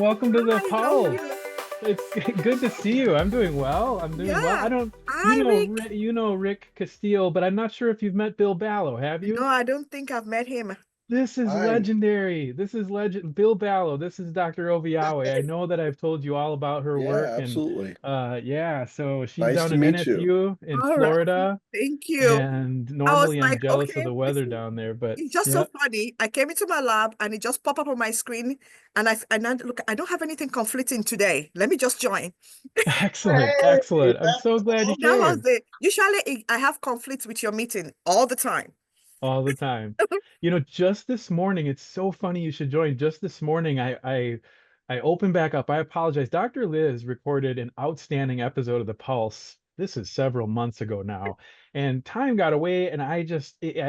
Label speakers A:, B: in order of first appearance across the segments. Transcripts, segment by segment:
A: Welcome to the
B: Hi, how are
A: Pulse.
B: you?
A: It's good to see you. I'm doing well. I'm doing well.
B: Yeah.
A: I don't,
B: Hi, Rick.
A: You know Rick Castillo, but I'm not sure if you've met Bill Ballo, have
B: No,
A: you?
B: I don't think I've met him.
A: This is
C: Hi.
A: legendary. This is legend. Bill Ballo. This is Dr. Oviawe. I know that I've told you all about her
C: Yeah,
A: work, and
C: absolutely.
A: yeah, so she's
C: Nice
A: down
C: to
A: in
C: meet you.
A: NSU in
B: All right.
A: Florida,
B: Thank you.
A: and
B: I was
A: normally I'm
B: like,
A: jealous of
B: okay,
A: the
B: this
A: weather
B: is
A: down there, but
B: it's just so
A: yeah,
B: funny. I came into my lab and it just popped up on my screen, and I look, I don't have anything conflicting today. Let me just join.
A: excellent,
C: Hey,
A: excellent. I'm
C: that's
A: so glad you
B: That was
A: shared.
B: it. Usually I have conflicts with your meeting all the time.
A: All the time. You know, just this morning, it's so funny you should join. Just this morning, I opened back up. I apologize. Dr. Liz recorded an outstanding episode of The Pulse. This is several months ago now, and time got away, and I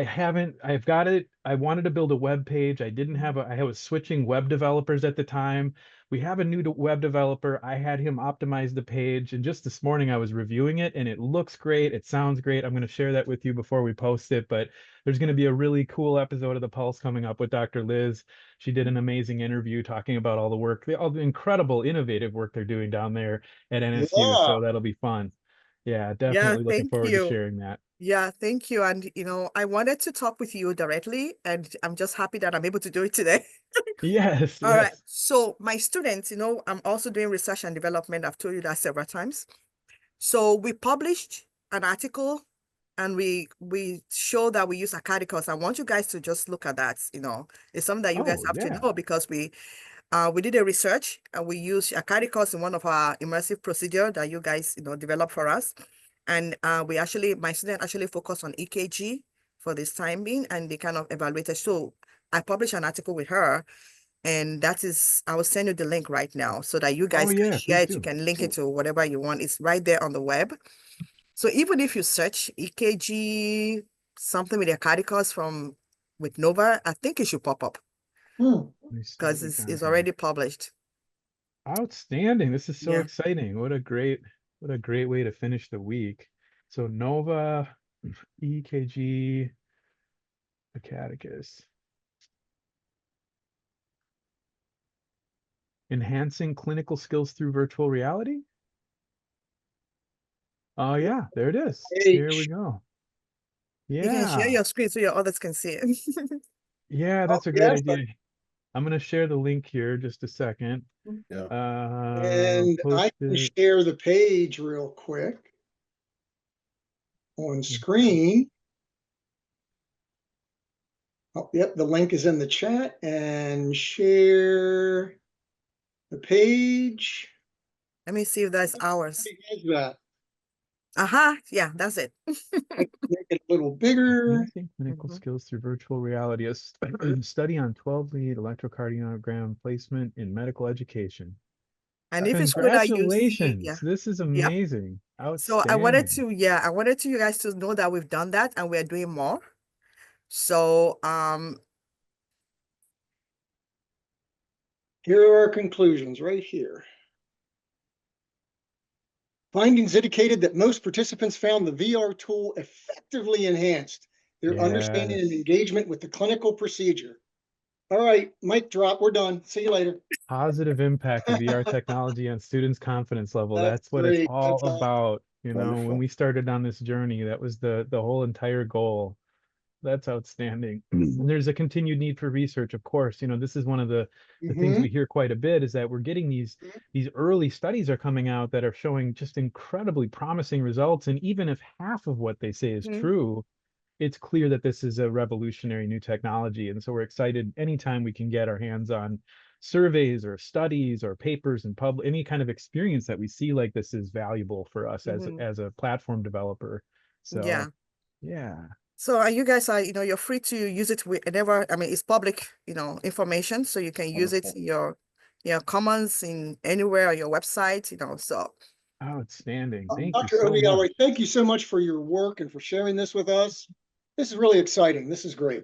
A: haven't, I've got it. I wanted to build a web page. I was switching web developers at the time. We have a new web developer. I had him optimize the page, and just this morning I was reviewing it, and it looks great. It sounds great. I'm going to share that with you before we post it, but there's going to be a really cool episode of The Pulse coming up with Dr. Liz. She did an amazing interview talking about all the work, all the incredible, innovative work they're doing down there at NSU.
C: yeah.
A: So that'll be fun. Yeah,
B: Yeah,
A: definitely looking
B: thank
A: forward to
B: you.
A: sharing that.
B: Yeah, thank you. And I wanted to talk with you directly, and I'm just happy that I'm able to do it today.
A: Yes,
B: All right.
A: yes.
B: So my students, I'm also doing research and development. I've told you that several times. So we published an article and we show that we use Acadicus. I want you guys to just look at that. It's something that you guys
A: Oh,
B: have to
A: yeah.
B: know because we did a research and we used Acadicus in one of our immersive procedure that you guys, developed for us. And my student actually focused on EKG for this time being, and they kind of evaluated. So I published an article with her, and I will send you the link right now so that you
A: Oh,
B: guys can
A: yeah,
B: share
A: please
B: it. You
A: do.
B: can link it to whatever you want. It's right there on the web. So even if you search EKG, something with Acadicus with Nova, I think it should pop up
C: Hmm.
A: Let me see what
B: because
A: we got
B: it's
A: here.
B: already published.
A: Outstanding. This is so
B: Yeah.
A: exciting. What a great way to finish the week. So Nova, EKG, Acadicus. Enhancing clinical skills through virtual reality. Oh yeah, there it is. Here we
C: H.
A: go.
B: You can share
A: Yeah.
B: your screen so your others can see it.
A: Yeah,
C: Oh,
A: that's a great
C: yes.
A: idea. I'm gonna share the link here just a second.
C: Yeah. And
A: Post
C: I can
A: it.
C: share the page real quick on screen. Oh, yep, the link is in the chat and share the page.
B: Let me see if that's ours.
C: Is that?
B: Yeah, that's it.
C: Make it a little bigger.
A: Enhancing clinical
B: Mhm.
A: skills through virtual reality. A study on 12 lead electrocardiogram placement in medical education.
B: And if you scroll down, you see, yeah,
A: Congratulations. This is
B: yep.
A: amazing.
B: So
A: Outstanding.
B: I wanted you guys to know that we've done that and we're doing more. So,
C: Here are our conclusions right here. Findings indicated that most participants found the VR tool effectively enhanced their understanding and
A: Yes.
C: engagement with the clinical procedure. All right, mic drop. We're done. See you later.
A: Positive impact of VR technology on students' confidence level.
C: That's
A: That's what it's
C: great.
A: all
C: That's awesome.
A: about. When
C: Wonderful.
A: we started on this journey, that was the whole entire goal. That's outstanding. And there's a continued need for research, of course. This is one of the things
C: Mm-hmm.
A: we hear quite a bit is that we're getting these early studies are coming out that are showing just incredibly promising results. And even if half of what they say is
B: mhm,
A: true, it's clear that this is a revolutionary new technology. And so we're excited anytime we can get our hands on surveys or studies or papers and any kind of experience that we see like this is valuable for us
B: mhm,
A: as a platform developer.
B: yeah.
A: So yeah.
B: So you guys you're free to use it whenever, I mean, it's public, information, so you can use it
C: Wonderful.
B: in your commons in anywhere on your website, so.
A: Outstanding. Thank you
C: Dr.
A: so
C: Oviawe,
A: much.
C: thank you so much for your work and for sharing this with us. This is really exciting. This is great.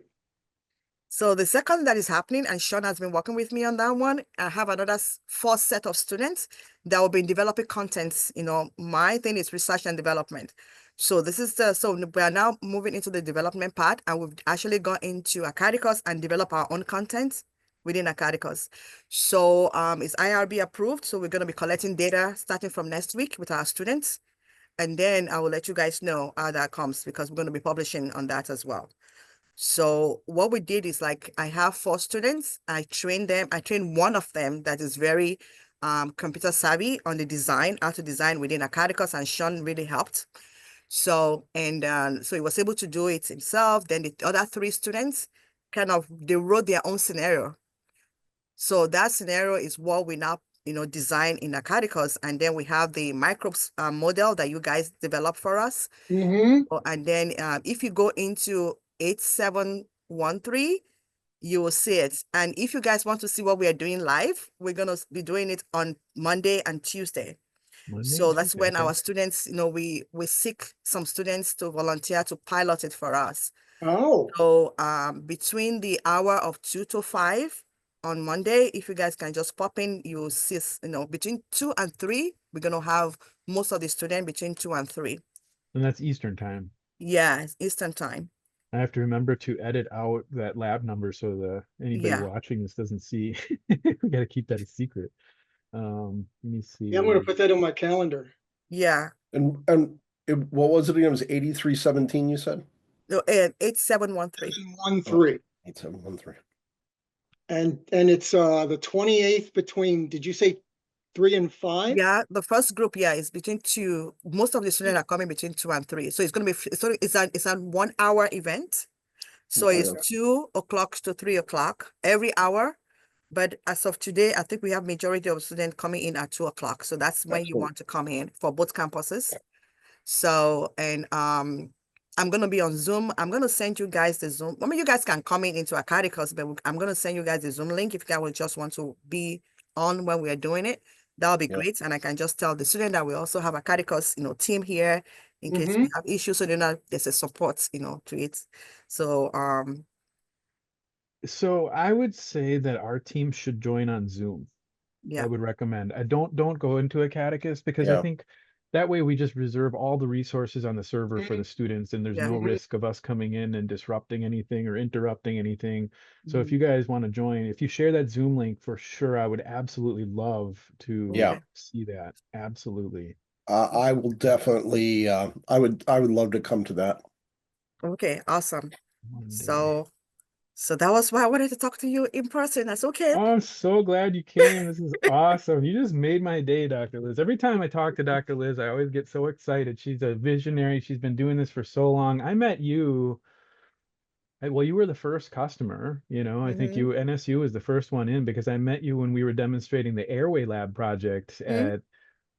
B: So the second that is happening, and Sean has been working with me on that one, I have another fourth set of students that will be developing contents. My thing is research and development. So so we are now moving into the development part, and we've actually gone into Acadicus and develop our own content within Acadicus. So it's IRB approved. So we're going to be collecting data starting from next week with our students. And then I will let you guys know how that comes because we're going to be publishing on that as well. So what we did is like, I have 4 students. I trained them. I trained one of them that is very computer savvy on the design, how to design within Acadicus, and Sean really helped. So, so he was able to do it himself. Then the other 3 students they wrote their own scenario. So that scenario is what we now, design in Acadicus. And then we have the microbes model that you guys developed for us. And then if you go into 8713, you will see it. And if you guys want to see what we are doing live, we're going to be doing it on Monday and Tuesday. So that's when our students, we seek some students to volunteer to pilot it for us.
C: Oh.
B: So between the hour of 2 to 5 on Monday, if you guys can just pop in, you'll see, between 2 and 3, we're going to have most of the students between 2 and 3.
A: And that's Eastern time.
B: Yeah, it's Eastern time.
A: I have to remember to edit out that lab number so anybody watching this doesn't see. We got to keep that a secret. Let me see.
C: Yeah, I'm going to put that on my calendar.
B: Yeah.
D: And what was it again? It was 8317, you said?
B: No, 8713.
D: 8713.
C: And it's the 28th between, did you say 3 and 5?
B: Yeah, the first group, is between 2. Most of the students are coming between 2 and 3. So it's going to be, it's a 1 hour event. So it's 2 o'clock to 3 o'clock every hour. But as of today, I think we have majority of students coming in at 2 o'clock. So that's when you want to come in for both campuses. So, and I'm going to be on Zoom. I'm going to send you guys the Zoom. I mean, you guys can come into Acadicus, but I'm going to send you guys the Zoom link if you guys will just want to be on when we are doing it. That'll be great. And I can just tell the student that we also have Acadicus, team here in case we have issues. So there's a support, to it. So,
A: so I would say that our team should join on Zoom.
B: Yeah.
A: I would recommend. I don't go into Acadicus because I think that way we just reserve all the resources on the server for the students, and there's no risk of us coming in and disrupting anything or interrupting anything. So if you guys want to join, if you share that Zoom link, for sure, I would absolutely love to see that. Absolutely.
D: I will definitely. I would love to come to that.
B: Okay, awesome. So that was why I wanted to talk to you in person. That's okay.
A: Oh, I'm so glad you came. This is awesome. You just made my day, Dr. Liz. Every time I talk to Dr. Liz, I always get so excited. She's a visionary. She's been doing this for so long. I met you. Well, you were the first customer, I think NSU was the first one in because I met you when we were demonstrating the Airway Lab project at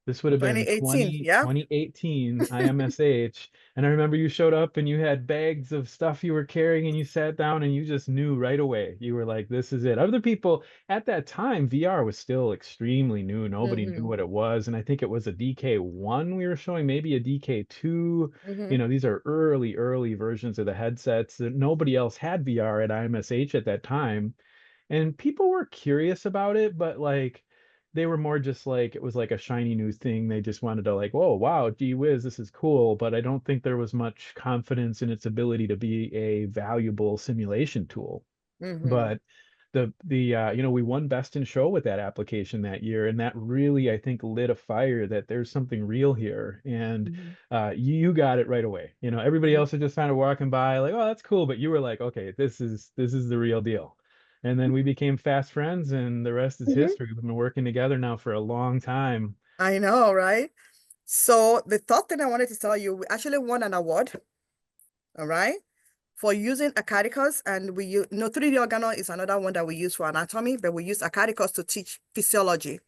A: this would have been 2018 IMSH. And I remember you showed up and you had bags of stuff you were carrying and you sat down and you just knew right away. You were like, this is it. Other people at that time, VR was still extremely new. Nobody knew what it was. And I think it was a DK1 we were showing, maybe a DK2. These are early versions of the headsets that nobody else had VR at IMSH at that time. And people were curious about it, but they were more just like, it was like a shiny new thing. They just wanted to oh, wow, gee whiz, this is cool. But I don't think there was much confidence in its ability to be a valuable simulation tool. But we won Best in Show with that application that year. And that really, I think, lit a fire that there's something real here. And you got it right away. Everybody else was just kind of walking by like, oh, that's cool. But you were like, okay, this is the real deal. And then we became fast friends, and the rest is history. We've been working together now for a long time.
B: I know, right? So the third thing I wanted to tell you, we actually won an award, all right, for using Acadicus. And we use, 3D organo is another one that we use for anatomy, but we use Acadicus to teach physiology.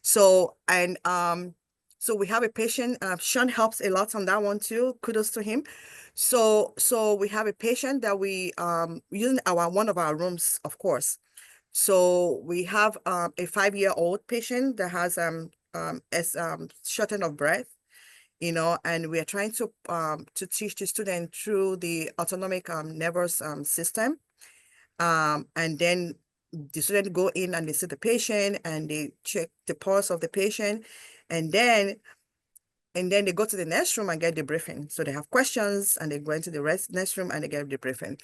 B: So, and so we have a patient, Sean helps a lot on that one too. Kudos to him. So we have a patient that we using one of our rooms, of course. So we have a 5-year-old patient that has shortness of breath, and we are trying to teach the student through the autonomic nervous system, and then the student go in and they see the patient and they check the pulse of the patient, and then they go to the next room and get the briefing. So they have questions and they go into the next room and they get the briefing.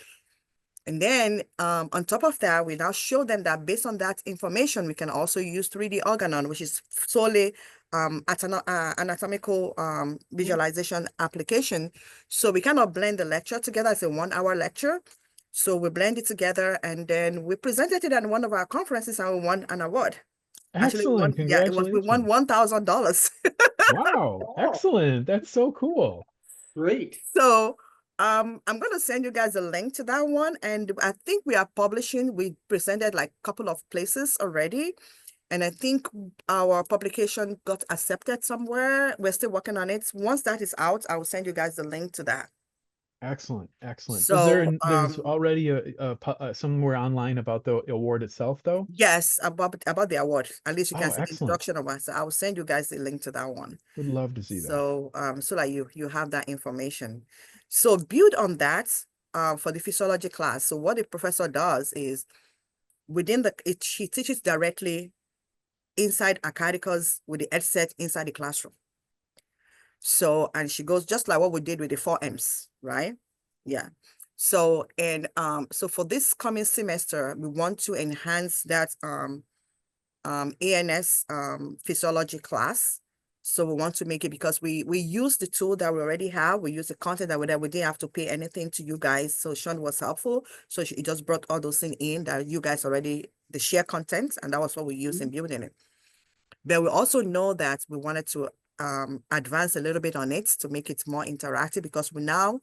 B: And then on top of that, we now show them that based on that information, we can also use 3D organon, which is solely anatomical visualization application. So we kind of blend the lecture together as a 1-hour lecture. So we blend it together, and then we presented it at one of our conferences, and we won an award. Actually,
A: Excellent.
B: we won
A: Congratulations.
B: $1,000.
A: Wow. Excellent. That's so cool.
C: Great.
B: So I'm gonna send you guys a link to that one, and I think we are publishing. We presented like a couple of places already, and I think our publication got accepted somewhere. We're still working on it. Once that is out, I will send you guys the link to that.
A: Excellent. Excellent. Is
B: So
A: there's already somewhere online about the award itself though?
B: yes, about the award. At least you can
A: Oh,
B: see the
A: excellent.
B: introduction of us. So I will send you guys the link to that one.
A: Would love to see that.
B: So so that you have that information. So build on that for the physiology class. So what the professor does is within she teaches directly inside Acadicus with the headset inside the classroom. So, and she goes just like what we did with the 4Ms, right? Yeah. So, and so for this coming semester, we want to enhance that ANS physiology class. So we want to make it, because we use the tool that we already have. We use the content that we didn't have to pay anything to you guys. So Sean was helpful. So she just brought all those things in that you guys already, the share content, and that was what we used in building it. But we also know that we wanted to advance a little bit on it to make it more interactive, because we now,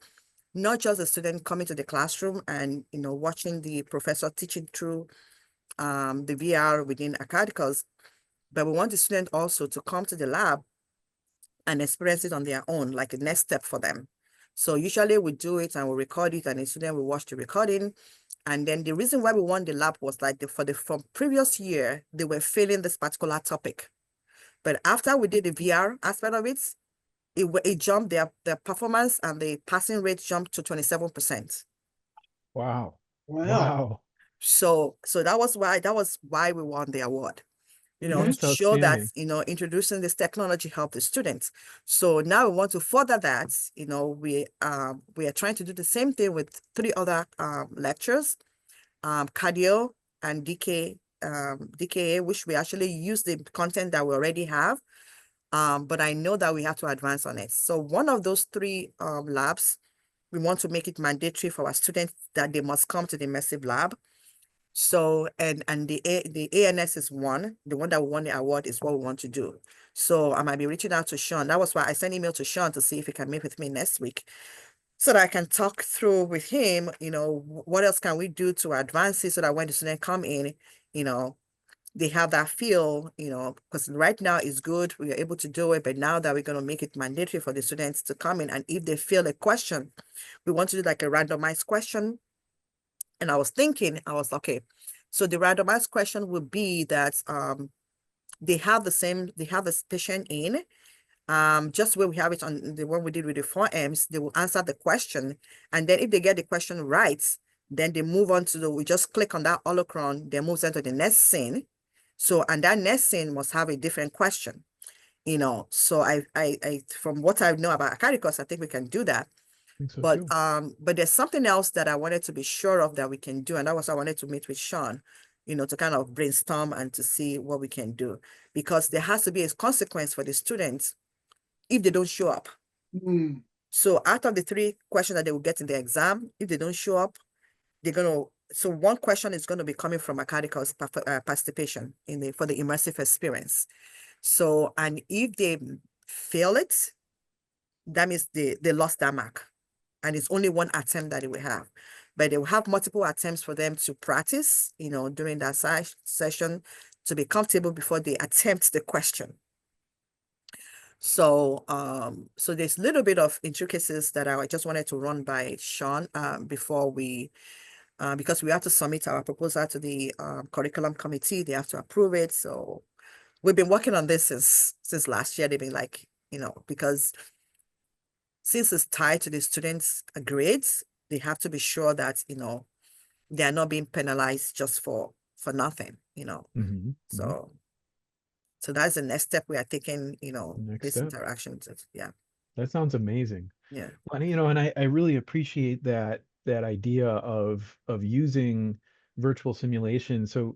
B: not just a student coming to the classroom and, you know, watching the professor teaching through the VR within Acadicus, but we want the student also to come to the lab and experience it on their own, like a next step for them. So usually we do it and we record it, and the student will watch the recording. And then the reason why we won the lab was like from previous year, they were failing this particular topic. But after we did the VR aspect of it, it jumped, their performance and the passing rate jumped to 27%.
A: Wow.
C: Wow.
A: Wow.
B: So that was why we won the award. You know,
A: That's
B: to show that,
A: outstanding.
B: you know, introducing this technology helped the students. So now we want to further that. You know, we are trying to do the same thing with 3 other lectures, cardio and DKA, which we actually use the content that we already have. But I know that we have to advance on it. So one of those 3 labs, we want to make it mandatory for our students that they must come to the immersive lab. So, and the ANS is one, the one that won the award is what we want to do. So I might be reaching out to Sean. That was why I sent email to Sean to see if he can meet with me next week, so that I can talk through with him, you know, what else can we do to advance it, so that when the students come in, you know, they have that feel, you know, because right now it's good, we are able to do it, but now that we're going to make it mandatory for the students to come in, and if they feel a question, we want to do like a randomized question. And I was thinking, okay, so the randomized question would be that they have this patient in, just where we have it on the one we did with the 4Ms, they will answer the question. And then if they get the question right, then they move on to we just click on that holocron, then moves on to the next scene. So, and that next scene must have a different question, you know. So I from what I know about Acadicus, I think we can do that.
A: I think so
B: But
A: too.
B: but there's something else that I wanted to be sure of that we can do, and that was I wanted to meet with Sean, you know, to kind of brainstorm and to see what we can do, because there has to be a consequence for the students if they don't show up. So out of the 3 questions that they will get in the exam, if they don't show up, they're gonna. So one question is going to be coming from Acadicus participation for the immersive experience. So, and if they fail it, that means they lost that mark. And it's only one attempt that they will have. But they will have multiple attempts for them to practice, you know, during that session, to be comfortable before they attempt the question. So, so there's a little bit of intricacies that I just wanted to run by Sean before we, because we have to submit our proposal to the curriculum committee. They have to approve it. So we've been working on this since last year. They've been like, you know, because since it's tied to the students' grades, they have to be sure that, you know, they are not being penalized just for nothing, you know. So that's the next step we are taking, you know, this interaction. Yeah.
A: That sounds amazing.
B: Yeah.
A: And, you know, and I really appreciate that that idea of using virtual simulation. So,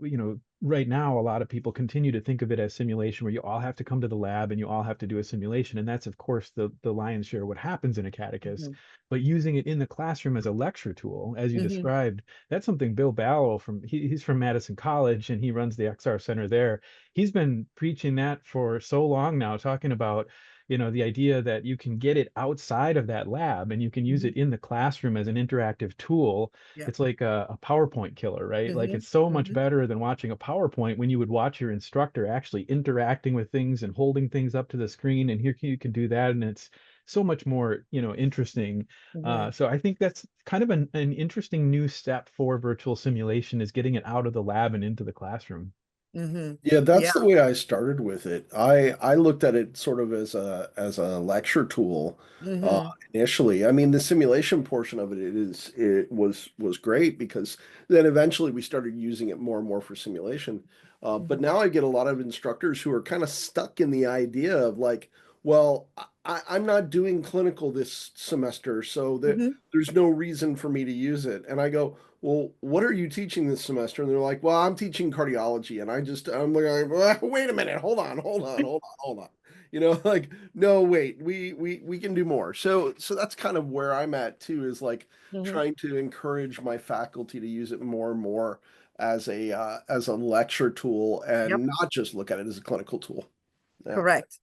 A: right now, a lot of people continue to think of it as simulation where you all have to come to the lab and you all have to do a simulation. And that's, of course, the lion's share of what happens in Acadicus.
B: Mm-hmm.
A: But using it in the classroom as a lecture tool, as you
B: Mm-hmm.
A: described, that's something Bill Ballow he's from Madison College and he runs the XR Center there. He's been preaching that for so long now, talking about the idea that you can get it outside of that lab and you can use
B: Mm-hmm.
A: it in the classroom as an interactive tool.
B: Yeah.
A: It's like a PowerPoint killer, right? Like
B: Mm-hmm.
A: it's so much
B: Mm-hmm.
A: better than watching a PowerPoint when you would watch your instructor actually interacting with things and holding things up to the screen. And here you can do that. And it's so much more, interesting.
B: Mm-hmm.
A: So I think that's kind of an interesting new step for virtual simulation is getting it out of the lab and into the classroom.
B: Mm-hmm.
D: Yeah,
B: Yeah.
D: that's the way I started with it. I looked at it sort of as a lecture tool
B: Mm-hmm.
D: initially. I mean, the simulation portion of it was great because then eventually we started using it more and more for simulation. But now I get a lot of instructors who are kind of stuck in the idea of like, well, I'm not doing clinical this semester, so
B: Mm-hmm.
D: there's no reason for me to use it. And I go, well, what are you teaching this semester? And they're like, well, I'm teaching cardiology. And I'm like, well, wait a minute, hold on. Like, no, wait, we can do more. So that's kind of where I'm at too, is like
B: Mm-hmm.
D: trying to encourage my faculty to use it more and more as a lecture tool
B: Yep.
D: and not just look at it as a clinical tool. Yeah.
B: Correct.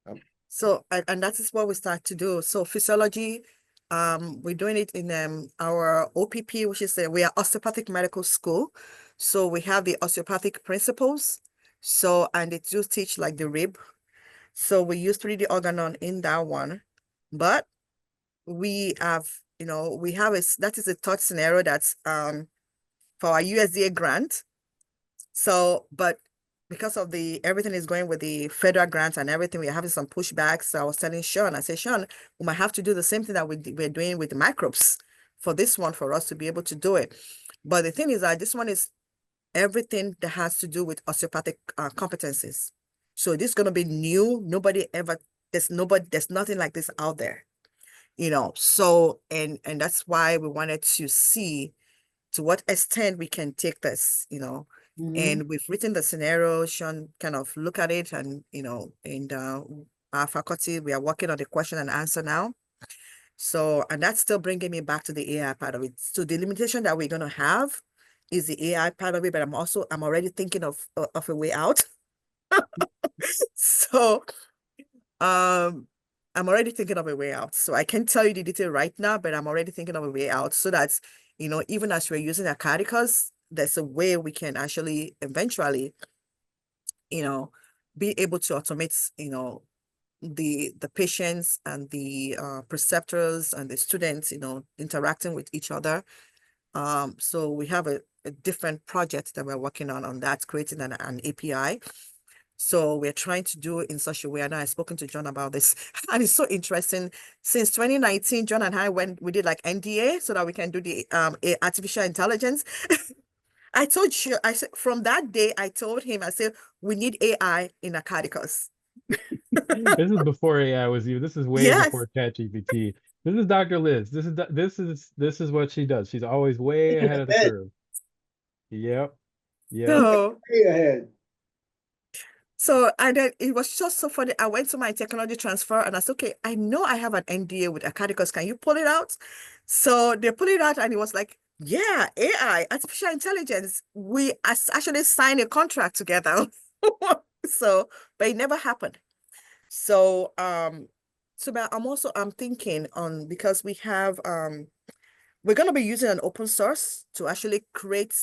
D: Yeah.
B: So, and that is what we start to do. So physiology, we're doing it in our OPP, which is we are osteopathic medical school. So we have the osteopathic principles. So, and it do teach like the rib. So we use 3D organon in that one. But we have, that is a third scenario that's for our USDA grant. So, but because of everything is going with the federal grants and everything, we're having some pushbacks. So I was telling Sean, I said, Sean, we might have to do the same thing that we're doing with the microbes for this one for us to be able to do it. But the thing is that this one is everything that has to do with osteopathic competencies. So this is going to be new. There's nothing like this out there, So, and that's why we wanted to see to what extent we can take this,
D: Mhm.
B: and we've written the scenario. Sean kind of look at it and, and our faculty, we are working on the question and answer now. So, and that's still bringing me back to the AI part of it. So the limitation that we're going to have is the AI part of it, but I'm already thinking of a way out. So, I'm already thinking of a way out. So I can't tell you the detail right now, but I'm already thinking of a way out so that, even as we're using Acadicus, there's a way we can actually eventually, be able to automate, the patients and the preceptors and the students, interacting with each other. So we have a different project that we're working on that, creating an API. So we're trying to do it in such a way. I know I've spoken to John about this, and it's so interesting. Since 2019, John and I we did like NDA so that we can do the artificial intelligence. I told you, I said from that day, I told him, I said, we need AI in Acadicus.
A: This is before AI was you. This is way
B: Yes.
A: before ChatGPT. This is Dr. Liz. This is what she does. She's always way ahead of the
C: Ahead.
A: curve. Yep. Yep.
B: So,
C: Way ahead.
B: and then it was just so funny. I went to my technology transfer and I said, okay, I know I have an NDA with Acadicus. Can you pull it out? So they pull it out and it was like, yeah, AI, artificial intelligence. We actually signed a contract together. So, but it never happened. So, but I'm thinking because we have, we're going to be using an open source to actually create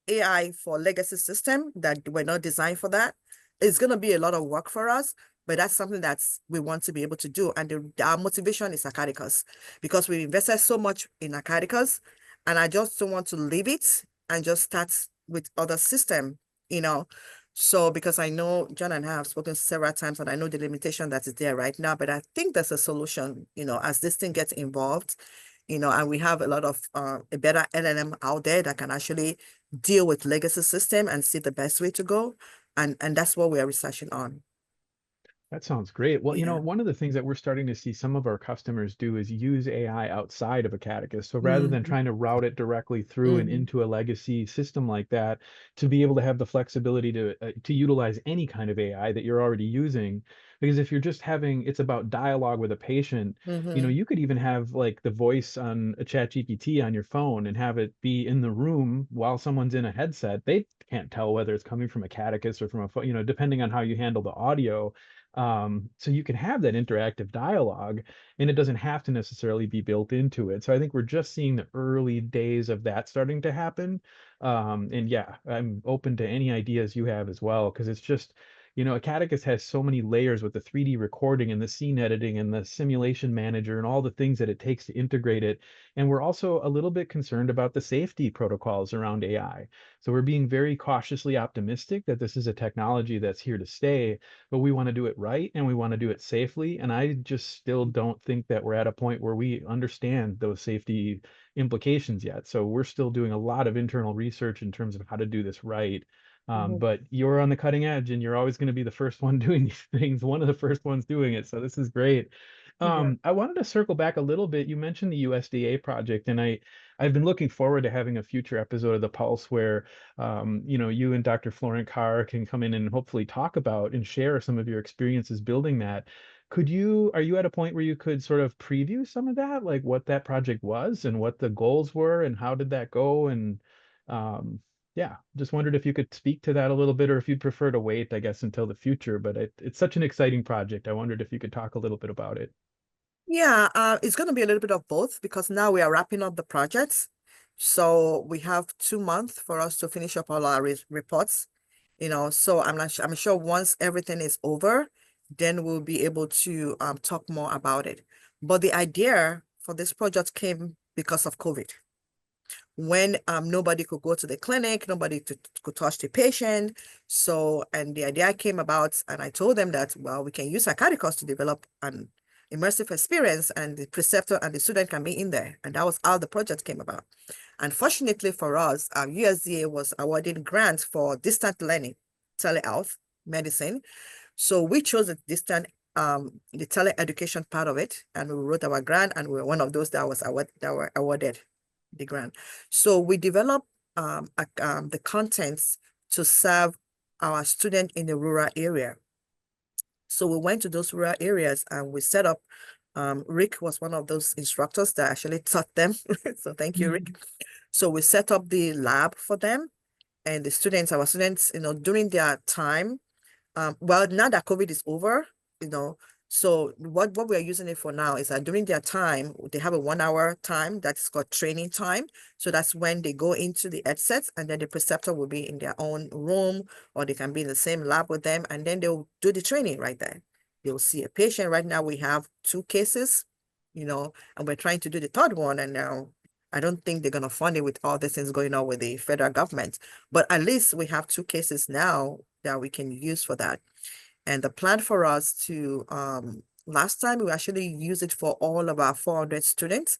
B: AI for legacy system that were not designed for that. It's going to be a lot of work for us, but that's something that we want to be able to do. And our motivation is Acadicus because we invested so much in Acadicus, and I just don't want to leave it and just start with other system, So because I know John and I have spoken several times and I know the limitation that is there right now, but I think there's a solution, as this thing gets involved, and we have a lot of a better LLM out there that can actually deal with legacy system and see the best way to go. And that's what we are researching on.
A: That sounds great. Well,
B: Yeah.
A: one of the things that we're starting to see some of our customers do is use AI outside of Acadicus. So rather than
B: Mm-hmm.
A: trying to route it directly through and
B: Mm-hmm.
A: into a legacy system like that, to be able to have the flexibility to utilize any kind of AI that you're already using. Because if you're just having, it's about dialogue with a patient,
B: Mm-hmm.
A: you could even have like the voice on a chat GPT on your phone and have it be in the room while someone's in a headset. They can't tell whether it's coming from Acadicus or from a phone, depending on how you handle the audio. So you can have that interactive dialogue, and it doesn't have to necessarily be built into it. So I think we're just seeing the early days of that starting to happen. And yeah, I'm open to any ideas you have as well, because it's just, Acadicus has so many layers with the 3D recording and the scene editing and the simulation manager and all the things that it takes to integrate it. And we're also a little bit concerned about the safety protocols around AI. So we're being very cautiously optimistic that this is a technology that's here to stay, but we want to do it right and we want to do it safely. And I just still don't think that we're at a point where we understand those safety implications yet. So we're still doing a lot of internal research in terms of how to do this right.
B: Mm-hmm.
A: But you're on the cutting edge and you're always going to be the first one doing these things, one of the first ones doing it. So this is great.
B: Yeah.
A: I wanted to circle back a little bit. You mentioned the USDA project, and I've been looking forward to having a future episode of The Pulse where you and Dr. Florent Carr can come in and hopefully talk about and share some of your experiences building that. Are you at a point where you could sort of preview some of that, like what that project was and what the goals were and how did that go? And yeah, just wondered if you could speak to that a little bit or if you'd prefer to wait, I guess, until the future. But it's such an exciting project. I wondered if you could talk a little bit about it.
B: Yeah, it's going to be a little bit of both because now we are wrapping up the projects. So we have 2 months for us to finish up all our reports, so I'm sure once everything is over, then we'll be able to talk more about it. But the idea for this project came because of COVID. When nobody could go to the clinic, nobody could touch the patient. So, and the idea came about, and I told them that, well, we can use Acadicus to develop an immersive experience, and the preceptor and the student can be in there. And that was how the project came about. Unfortunately for us, USDA was awarding grants for distant learning, telehealth, medicine. So we chose the the teleeducation part of it, and we wrote our grant, and we were one of those that were awarded the grant. So we developed the contents to serve our student in the rural area. So we went to those rural areas and we set up, Rick was one of those instructors that actually taught them. So thank you, Rick. So we set up the lab for them, and our students, during their time, well, now that COVID is over, so what we are using it for now is that during their time, they have a 1 hour time that's called training time. So that's when they go into the headsets, and then the preceptor will be in their own room, or they can be in the same lab with them, and then they'll do the training right there. They'll see a patient. Right now we have 2 cases, and we're trying to do the third one, and now I don't think they're going to fund it with all these things going on with the federal government, but at least we have 2 cases now that we can use for that. And the plan for us to, last time we actually used it for all of our 400 students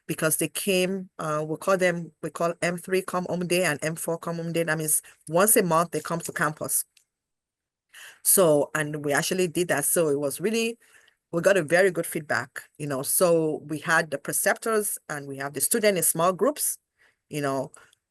B: because they came, we call M3 come home day and M4 come home day. That means once a month they come to campus. So, and we actually did that. So it was really, we got a very good feedback, so we had the preceptors and we have the student in small groups,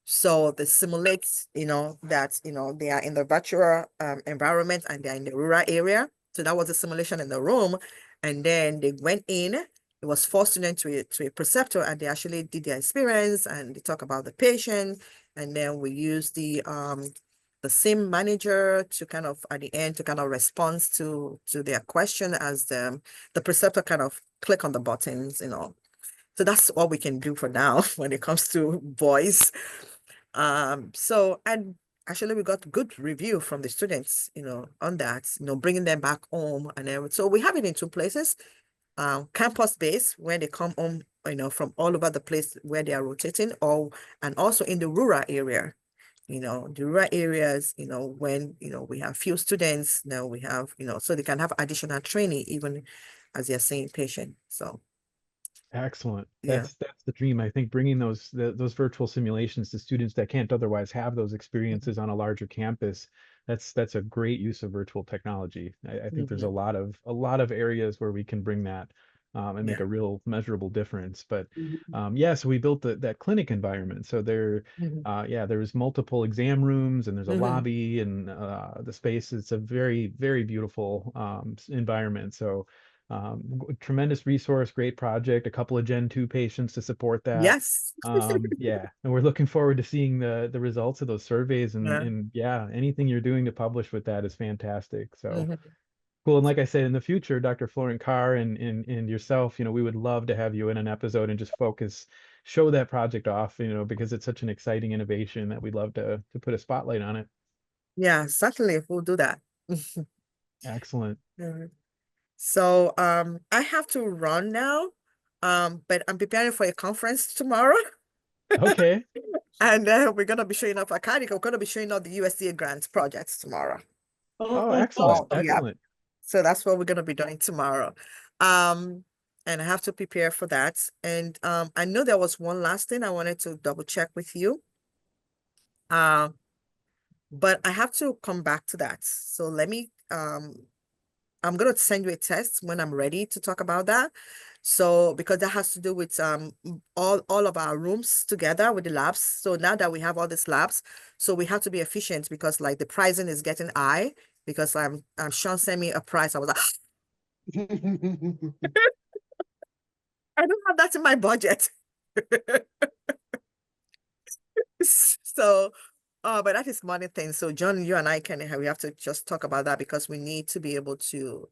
B: so they simulate, that, they are in the virtual environment and they're in the rural area. So that was a simulation in the room. And then they went in, it was 4 students to a preceptor, and they actually did their experience and they talk about the patient. And then we use the SIM manager to kind of, at the end, to kind of respond to their question as the preceptor kind of click on the buttons, So that's all we can do for now when it comes to voice. So, and actually we got good review from the students, on that, bringing them back home and everything. So we have it in 2 places, campus based, where they come home, from all over the place where they are rotating, and also in the rural area. The rural areas, when, we have few students, now we have, so they can have additional training even as they're seeing patient. So
A: Excellent.
B: Yeah.
A: That's the dream. I think bringing those virtual simulations to students that can't otherwise have those experiences on a larger campus. That's a great use of virtual technology. I think there's
B: Mhm.
A: a lot of areas where we can bring that and make
B: Yeah.
A: a real measurable difference. But
C: Mhm.
A: yeah, so we built that clinic environment. So
B: Mhm.
A: yeah, there's multiple exam rooms and there's a
B: Mhm.
A: lobby and the space. It's a very beautiful environment. So tremendous resource, great project, a couple of Gen 2 patients to support that.
B: Yes.
A: Yeah, and we're looking forward to seeing the results of those surveys
B: Yeah.
A: and yeah, anything you're doing to publish with that is fantastic. So
B: Mhm.
A: cool. And like I said, in the future, Dr. Florent Carr and yourself, we would love to have you in an episode and just show that project off, because it's such an exciting innovation that we'd love to put a spotlight on it.
B: Yeah, certainly we'll do that.
A: Excellent.
B: Mhm. So I have to run now. But I'm preparing for a conference tomorrow.
A: Okay.
B: And we're gonna be showing up Acadicus. We're gonna be showing up the USDA grants projects tomorrow.
A: Oh,
C: Oh,
A: excellent.
B: So
C: awesome.
B: yeah.
A: Excellent.
B: So that's what we're gonna be doing tomorrow. Um, and I have to prepare for that. And I know there was one last thing I wanted to double check with you. But I have to come back to that. So let me I'm gonna send you a text when I'm ready to talk about that. So because that has to do with all of our rooms together with the labs. So now that we have all these labs, so we have to be efficient because like the pricing is getting high because Sean sent me a price. I was like, I don't have that in my budget. So but that is money thing. So John, you and I we have to just talk about that because we need to be able to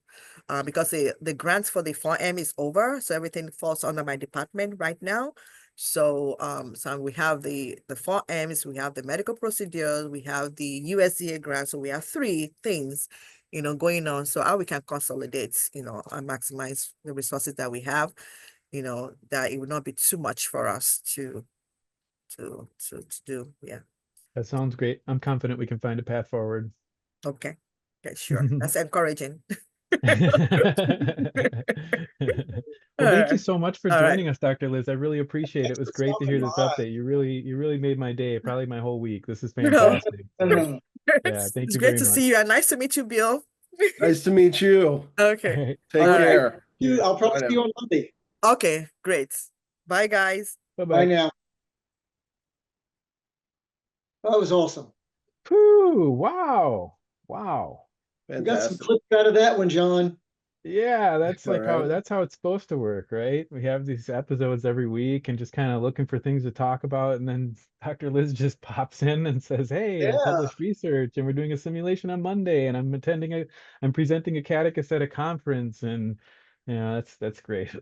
B: because the grants for the 4M is over, so everything falls under my department right now. So so we have the 4Ms, we have the medical procedures, we have the USDA grant, so we have three things going on. So how we can consolidate, and maximize the resources that we have, that it would not be too much for us to do. Yeah.
A: That sounds great. I'm confident we can find a path forward.
B: Okay. Okay, sure. That's encouraging. All
A: Well, thank you
B: right.
A: so much for
B: All right.
A: joining us, Dr. Liz. I really appreciate it. It
C: Thanks
A: was
C: for
A: great to
C: stopping
A: hear this
C: by.
A: update. You really made my day, probably my whole week. This is
B: No.
A: fantastic. So, yeah, thank
B: It's
A: you
B: great
A: very
B: to
A: much.
B: see you and nice to meet you, Bill.
D: Nice to meet you.
A: All
B: Okay.
A: right.
C: All
D: Take
B: All right.
C: right.
D: care.
C: Dude, I'll probably
D: Bye
C: see
D: now.
C: you on Monday.
B: Okay, great. Bye, guys.
C: Bye
A: Bye-bye.
C: now. That was awesome.
A: Whew, wow. Wow.
C: We got some
D: Fantastic.
C: clips out of that one, John.
A: Yeah, that's
D: All
A: like how
D: right.
A: that's how it's supposed to work, right? We have these episodes every week and just kind of looking for things to talk about, and then Dr. Liz just pops in and says, "Hey, I
C: Yeah.
A: published research, and we're doing a simulation on Monday, and I'm presenting a Acadicus at a conference, and yeah, that's great.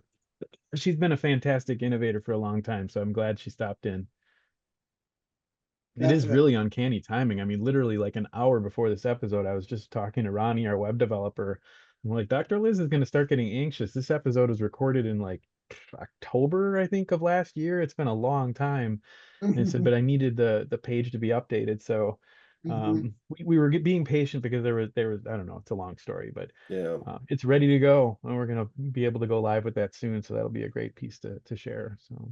A: She's been a fantastic innovator for a long time, so I'm glad she stopped in. It is
C: Definitely.
A: really uncanny timing. I mean, literally like an hour before this episode, I was just talking to Ronnie, our web developer. I'm like, Dr. Liz is going to start getting anxious. This episode was recorded in like October, I think, of last year. It's been a long time. And I said, but I needed the page to be updated. So we were being patient because there was I don't know, it's a long story, but
D: Yeah.
A: it's ready to go. And we're going to be able to go live with that soon. So that'll be a great piece to share. So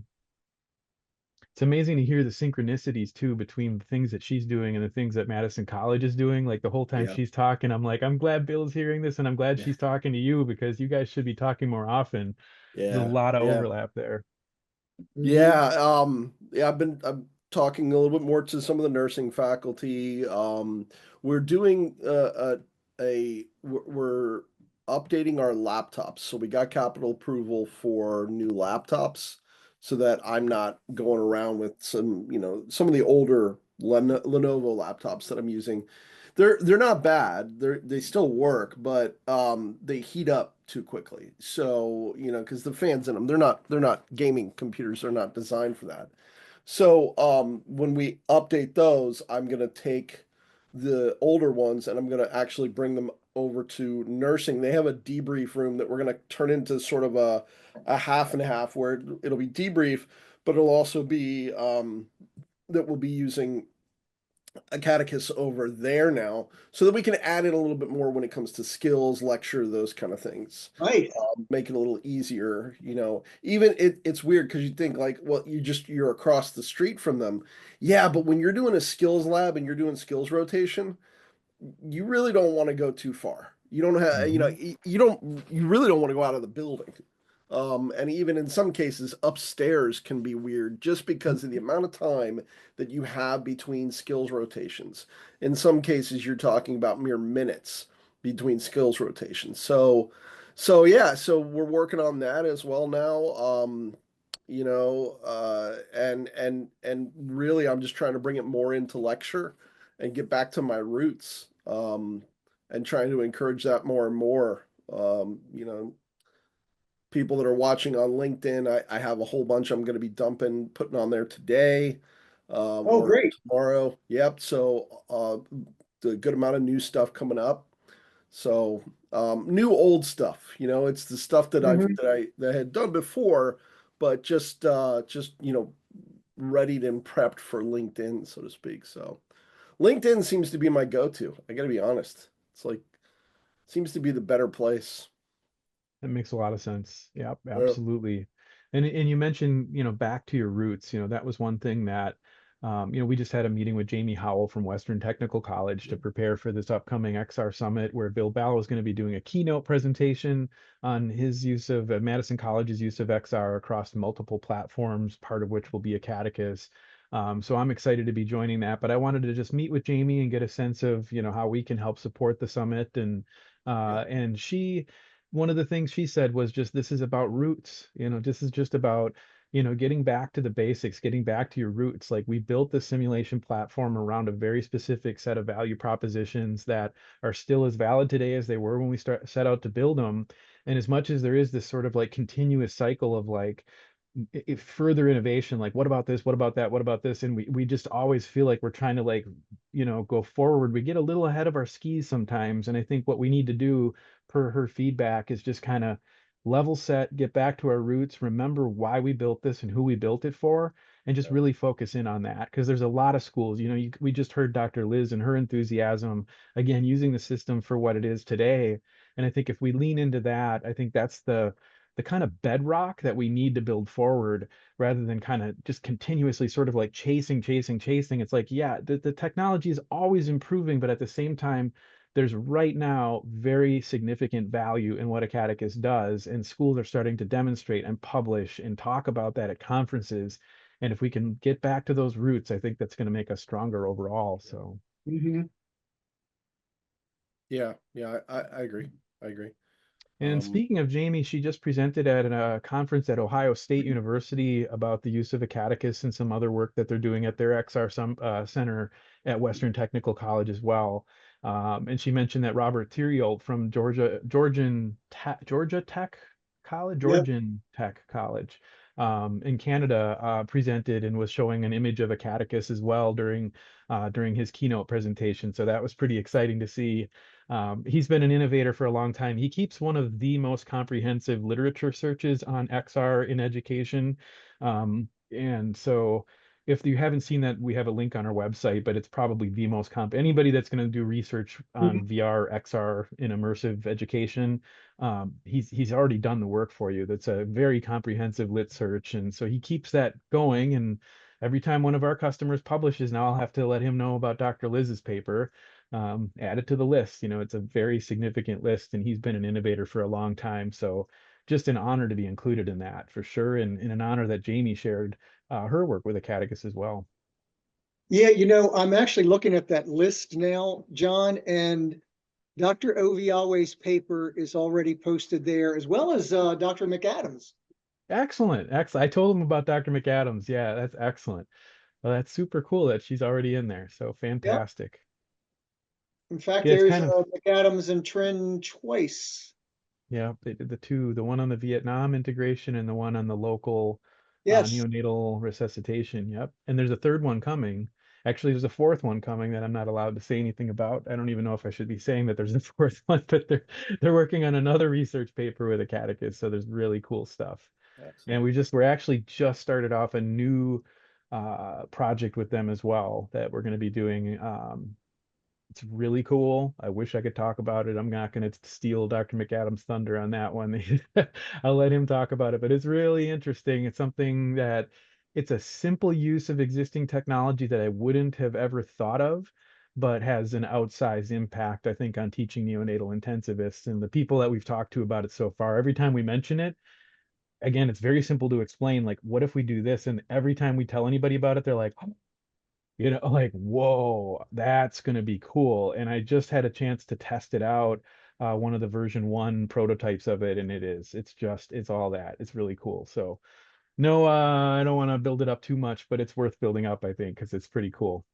A: it's amazing to hear the synchronicities too between the things that she's doing and the things that Madison College is doing. Like the whole time
D: Yeah.
A: she's talking, I'm like, I'm glad Bill's hearing this and I'm glad
D: Yeah.
A: she's talking to you because you guys should be talking more often. There's a
D: Yeah.
A: lot of
D: Yeah.
A: overlap there.
D: Yeah. Yeah, I'm talking a little bit more to some of the nursing faculty. We're doing we're updating our laptops. So we got capital approval for new laptops so that I'm not going around with some of the older Lenovo laptops that I'm using. They're not bad. They still work, but they heat up too quickly. So, because the fans in them, they're not gaming computers, they're not designed for that. So, when we update those, I'm gonna take the older ones and I'm gonna actually bring them over to nursing. They have a debrief room that we're gonna turn into sort of a half and half where it'll be debrief, but it'll also be that we'll be using Acadicus over there now, so that we can add in a little bit more when it comes to skills, lecture, those kind of things.
C: Right.
D: Make it a little easier, even it's weird because you think like, well, you're across the street from them. Yeah, but when you're doing a skills lab and you're doing skills rotation, you really don't want to go too far. You don't have,
A: Mhm.
D: you really don't want to go out of the building. And even in some cases, upstairs can be weird just because of the amount of time that you have between skills rotations. In some cases, you're talking about mere minutes between skills rotations. So yeah, so we're working on that as well now. And really, I'm just trying to bring it more into lecture and get back to my roots. And trying to encourage that more and more. People that are watching on LinkedIn, I have a whole bunch I'm going to be putting on there today,
C: Oh,
D: or
C: great.
D: tomorrow. Yep. So the good amount of new stuff coming up. So new old stuff. It's the stuff that
C: Mhm.
D: I had done before, but just readied and prepped for LinkedIn, so to speak. So LinkedIn seems to be my go-to. I got to be honest. It's like seems to be the better place.
A: That makes a lot of sense. Yep,
D: Yeah.
A: absolutely. And you mentioned, back to your roots, that was one thing that we just had a meeting with Jamie Howell from Western Technical College to prepare for this upcoming XR Summit, where Bill Ballo is going to be doing a keynote presentation on his use of Madison College's use of XR across multiple platforms, part of which will be Acadicus. So I'm excited to be joining that, but I wanted to just meet with Jamie and get a sense of, how we can help support the summit. And one of the things she said was just, this is about roots. This is just about, getting back to the basics, getting back to your roots. Like, we built the simulation platform around a very specific set of value propositions that are still as valid today as they were when we set out to build them. And as much as there is this sort of like continuous cycle of like further innovation, like what about this, what about that, what about this, and we just always feel like we're trying to like go forward. We get a little ahead of our skis sometimes, and I think what we need to do, per her feedback, is just kind of level set, get back to our roots, remember why we built this and who we built it for, and just really focus in on that. Because there's a lot of schools, we just heard Dr. Liz and her enthusiasm, again, using the system for what it is today. And I think if we lean into that, I think that's the kind of bedrock that we need to build forward, rather than kind of just continuously sort of like chasing. It's like, yeah, the technology is always improving, but at the same time, there's right now very significant value in what Acadicus does, and schools are starting to demonstrate and publish and talk about that at conferences. And if we can get back to those roots, I think that's going to make us stronger overall. So,
C: Mhm.
D: Yeah, I agree. I agree.
A: and
D: Um,
A: speaking of Jamie, she just presented at a conference at Ohio State University about the use of Acadicus and some other work that they're doing at their center at Western Technical College as well. And she mentioned that Robert Theriault from Georgia Tech College,
C: Yep.
A: Georgian Tech College, in Canada, presented and was showing an image of Acadicus as well during his keynote presentation. So that was pretty exciting to see. He's been an innovator for a long time. He keeps one of the most comprehensive literature searches on XR in education. And so if you haven't seen that, we have a link on our website, but it's probably the most anybody that's going to do research
C: Mhm.
A: on VR, XR in immersive education, he's already done the work for you. That's a very comprehensive lit search. And so he keeps that going. And every time one of our customers publishes, now I'll have to let him know about Dr. Liz's paper, add it to the list. It's a very significant list, and he's been an innovator for a long time. So just an honor to be included in that for sure, and an honor that Jamie shared her work with Acadicus as well.
C: Yeah, I'm actually looking at that list now, John, and Dr. Oviawe's paper is already posted there, as well as Dr. McAdams.
A: Excellent, excellent. I told him about Dr. McAdams. Yeah, that's excellent. Well, that's super cool that she's already in there. So
C: Yep.
A: fantastic.
C: In fact,
A: Yeah, it's
C: there's
A: kind of,
C: McAdams and Trin twice.
A: yeah, they did the one on the Vietnam integration and the one on the local
C: Yes.
A: neonatal resuscitation. Yep. And there's a third one coming. Actually, there's a fourth one coming that I'm not allowed to say anything about. I don't even know if I should be saying that there's a fourth one, but they're working on another research paper with Acadicus. So there's really cool stuff. And
D: Excellent.
A: we're actually just started off a new project with them as well that we're going to be doing. It's really cool. I wish I could talk about it. I'm not going to steal Dr. McAdams' thunder on that one. I'll let him talk about it, but it's really interesting. It's something that it's a simple use of existing technology that I wouldn't have ever thought of, but has an outsized impact, I think, on teaching neonatal intensivists and the people that we've talked to about it so far. Every time we mention it, again, it's very simple to explain, like, what if we do this? And every time we tell anybody about it, they're like, like, whoa, that's going to be cool. And I just had a chance to test it out, one of the version 1 prototypes of it, and it's all that. It's really cool. So no, I don't want to build it up too much, but it's worth building up, I think, because it's pretty cool,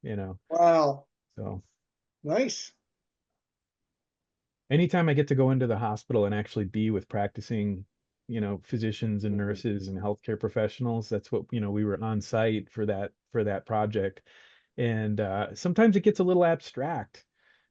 C: Wow,
A: So
C: nice.
A: anytime I get to go into the hospital and actually be with practicing, physicians and nurses and healthcare professionals, that's what, we were on site for that project. And sometimes it gets a little abstract,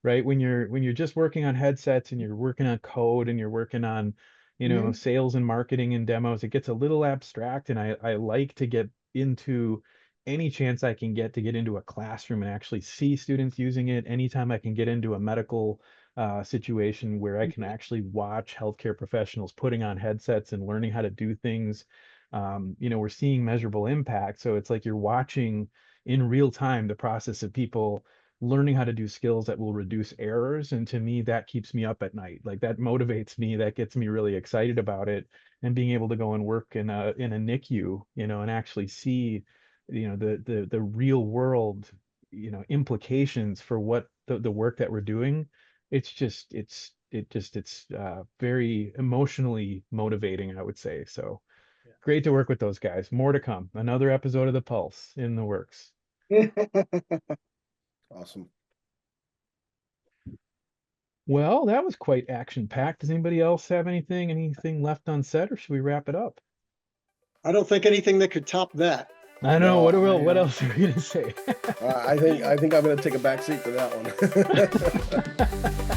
A: right? When you're just working on headsets and you're working on code and you're working on,
C: Mhm.
A: sales and marketing and demos, it gets a little abstract. And I like to get into any chance I can get to get into a classroom and actually see students using it. Anytime I can get into a medical situation where I can actually watch healthcare professionals putting on headsets and learning how to do things, we're seeing measurable impact. So it's like you're watching in real time the process of people learning how to do skills that will reduce errors. And to me, that keeps me up at night. Like that motivates me, that gets me really excited about it. And being able to go and work in a NICU, and actually see, the real world, implications for what the work that we're doing. It's very emotionally motivating, I would say. So great to work with those guys. More to come. Another episode of The Pulse in the works.
D: Awesome.
A: Well, that was quite action-packed. Does anybody else have anything left unsaid, or should we wrap it up?
C: I don't think anything that could top that.
A: I know.
D: No,
A: What else are we gonna say?
D: I think I'm going to take a back seat for that one.